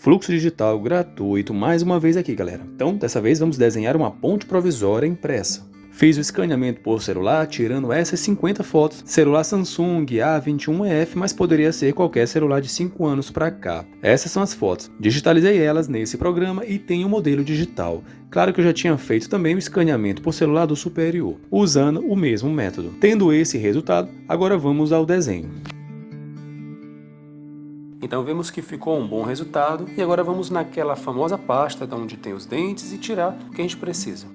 Fluxo digital gratuito mais uma vez aqui, galera. Então, dessa vez vamos desenhar uma ponte provisória impressa. Fiz o escaneamento por celular, tirando essas 50 fotos. Celular Samsung A21F, mas poderia ser qualquer celular de 5 anos para cá. Essas são as fotos. Digitalizei elas nesse programa e tenho o modelo digital. Claro que eu já tinha feito também o escaneamento por celular do superior, usando o mesmo método. Tendo esse resultado, agora vamos ao desenho. Então vemos que ficou um bom resultado e agora vamos naquela famosa pasta onde tem os dentes e tirar o que a gente precisa.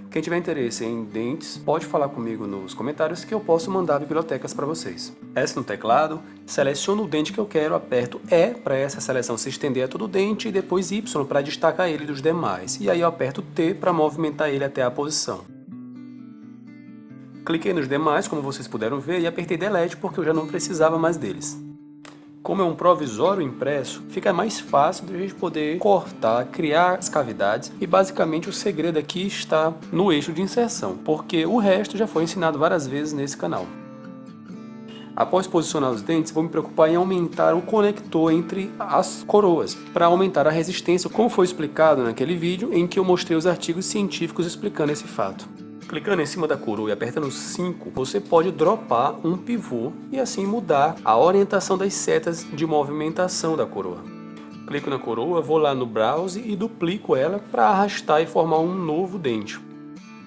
Quem tiver interesse em dentes, pode falar comigo nos comentários que eu posso mandar bibliotecas para vocês. S no teclado, seleciono o dente que eu quero, aperto E para essa seleção se estender a todo o dente e depois Y para destacar ele dos demais. E aí eu aperto T para movimentar ele até a posição. Cliquei nos demais, como vocês puderam ver, e apertei Delete porque eu já não precisava mais deles. Como é um provisório impresso, fica mais fácil de a gente poder cortar, criar as cavidades e basicamente o segredo aqui está no eixo de inserção, porque o resto já foi ensinado várias vezes nesse canal. Após posicionar os dentes, vou me preocupar em aumentar o conector entre as coroas, para aumentar a resistência, como foi explicado naquele vídeo em que eu mostrei os artigos científicos explicando esse fato. Clicando em cima da coroa e apertando 5, você pode dropar um pivô e assim mudar a orientação das setas de movimentação da coroa. Clico na coroa, vou lá no Browse e duplico ela para arrastar e formar um novo dente.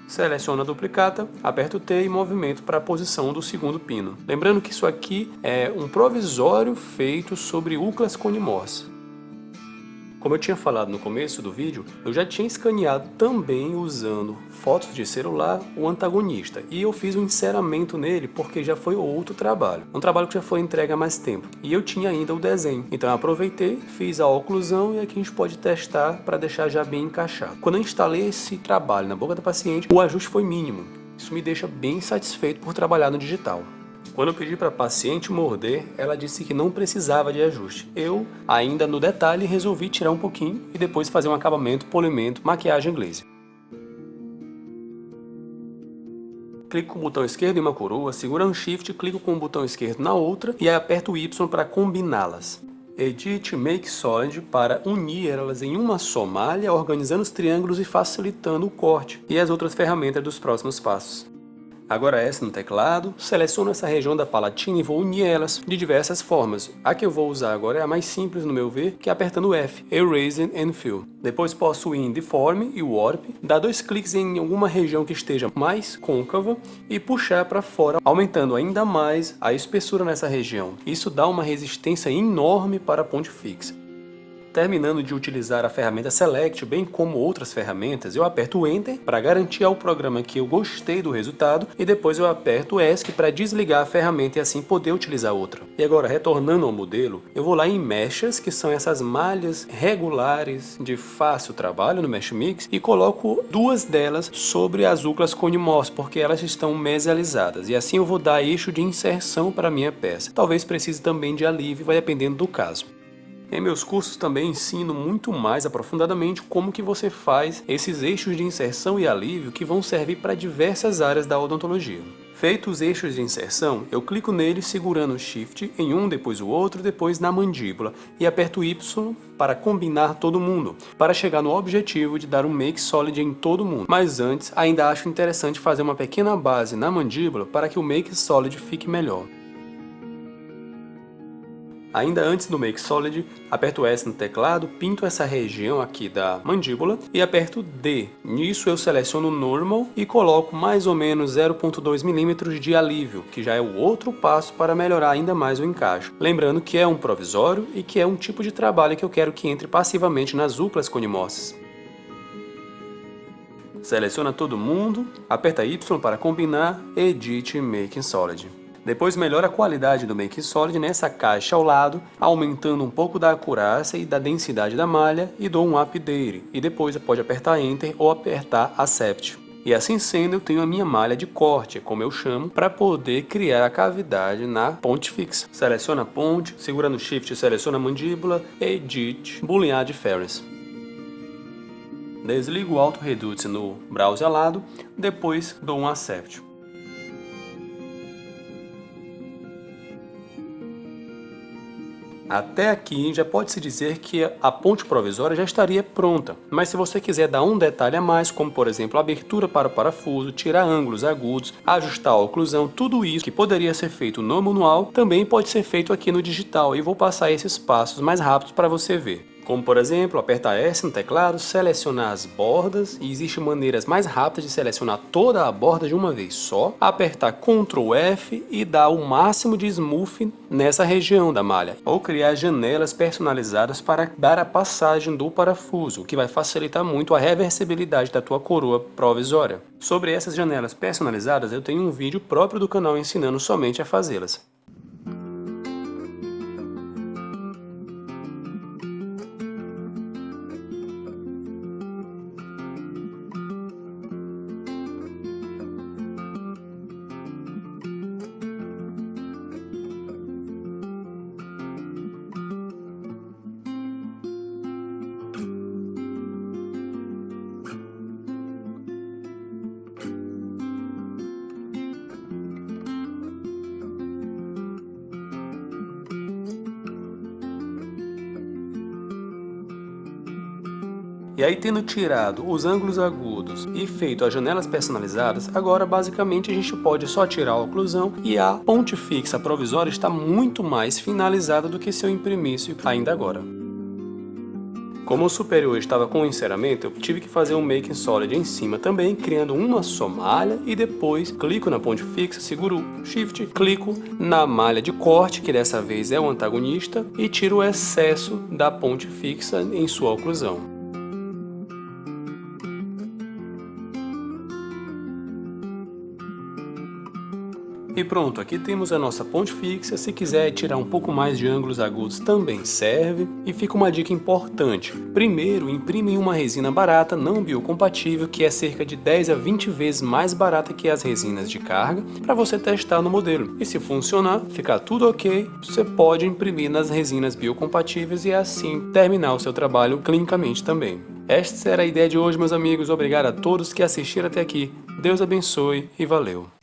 Seleciono a duplicata, aperto T e movimento para a posição do segundo pino. Lembrando que isso aqui é um provisório feito sobre Euclas conimorsa. Como eu tinha falado no começo do vídeo, eu já tinha escaneado também usando fotos de celular o antagonista e eu fiz um enceramento nele porque já foi outro trabalho, um trabalho que já foi entregue há mais tempo e eu tinha ainda o desenho, então eu aproveitei, fiz a oclusão e aqui a gente pode testar para deixar já bem encaixado. Quando eu instalei esse trabalho na boca da paciente, o ajuste foi mínimo, isso me deixa bem satisfeito por trabalhar no digital. Quando eu pedi para a paciente morder, ela disse que não precisava de ajuste. Eu, ainda no detalhe, resolvi tirar um pouquinho e depois fazer um acabamento, polimento, maquiagem glaze. Clico com o botão esquerdo em uma coroa, segurando Shift, clico com o botão esquerdo na outra e aí aperto o Y para combiná-las. Edit Make Solid para unir elas em uma só malha, organizando os triângulos e facilitando o corte e as outras ferramentas dos próximos passos. Agora S no teclado, seleciono essa região da palatina e vou unir elas de diversas formas. A que eu vou usar agora é a mais simples no meu ver, que é apertando F, Erase and Fill. Depois posso ir em Deform e Warp, dar 2 cliques em alguma região que esteja mais côncava e puxar para fora, aumentando ainda mais a espessura nessa região. Isso dá uma resistência enorme para a ponte fixa. Terminando de utilizar a ferramenta Select, bem como outras ferramentas, eu aperto Enter para garantir ao programa que eu gostei do resultado e depois eu aperto ESC para desligar a ferramenta e assim poder utilizar outra. E agora, retornando ao modelo, eu vou lá em Meshes, que são essas malhas regulares de fácil trabalho no Mesh Mix, e coloco 2 delas sobre as Euclas conimorsa, porque elas estão mesializadas, e assim eu vou dar eixo de inserção para a minha peça. Talvez precise também de alívio, vai dependendo do caso. Em meus cursos também ensino muito mais aprofundadamente como que você faz esses eixos de inserção e alívio que vão servir para diversas áreas da odontologia. Feitos os eixos de inserção, eu clico neles segurando o Shift em um, depois o outro, depois na mandíbula e aperto Y para combinar todo mundo, para chegar no objetivo de dar um Make Solid em todo mundo. Mas antes, ainda acho interessante fazer uma pequena base na mandíbula para que o Make Solid fique melhor. Ainda antes do Make Solid, aperto S no teclado, pinto essa região aqui da mandíbula e aperto D. Nisso eu seleciono Normal e coloco mais ou menos 0,2 mm de alívio, que já é o outro passo para melhorar ainda mais o encaixe. Lembrando que é um provisório e que é um tipo de trabalho que eu quero que entre passivamente nas Euclas conimorsas. Seleciona todo mundo, aperta Y para combinar, Edit Make Solid. Depois melhora a qualidade do Make Solid nessa caixa ao lado, aumentando um pouco da acurácia e da densidade da malha e dou um Update. E depois pode apertar Enter ou apertar Accept. E assim sendo, eu tenho a minha malha de corte, como eu chamo, para poder criar a cavidade na ponte fixa. Seleciona a ponte, segura no Shift, seleciona a mandíbula, Edit, Boolean Difference. Desligo o Auto Reduce no browser ao lado, depois dou um Accept. Até aqui já pode-se dizer que a ponte provisória já estaria pronta, mas se você quiser dar um detalhe a mais, como por exemplo a abertura para o parafuso, tirar ângulos agudos, ajustar a oclusão, tudo isso que poderia ser feito no manual, também pode ser feito aqui no digital e vou passar esses passos mais rápidos para você ver. Como por exemplo, apertar S no teclado, selecionar as bordas, e existem maneiras mais rápidas de selecionar toda a borda de uma vez só, apertar Ctrl F e dar o máximo de smooth nessa região da malha, ou criar janelas personalizadas para dar a passagem do parafuso, o que vai facilitar muito a reversibilidade da tua coroa provisória. Sobre essas janelas personalizadas eu tenho um vídeo próprio do canal ensinando somente a fazê-las. E aí, tendo tirado os ângulos agudos e feito as janelas personalizadas, agora basicamente a gente pode só tirar a oclusão e a ponte fixa provisória está muito mais finalizada do que se eu imprimisse ainda agora. Como o superior estava com o enceramento, eu tive que fazer um Making Solid em cima também, criando uma só malha e depois clico na ponte fixa, seguro Shift, clico na malha de corte, que dessa vez é o antagonista, e tiro o excesso da ponte fixa em sua oclusão. E pronto, aqui temos a nossa ponte fixa. Se quiser tirar um pouco mais de ângulos agudos também serve. E fica uma dica importante: primeiro imprime em uma resina barata, não biocompatível, que é cerca de 10 a 20 vezes mais barata que as resinas de carga, para você testar no modelo. E se funcionar, ficar tudo ok, você pode imprimir nas resinas biocompatíveis e assim terminar o seu trabalho clinicamente também. Esta era a ideia de hoje, meus amigos. Obrigado a todos que assistiram até aqui. Deus abençoe e valeu!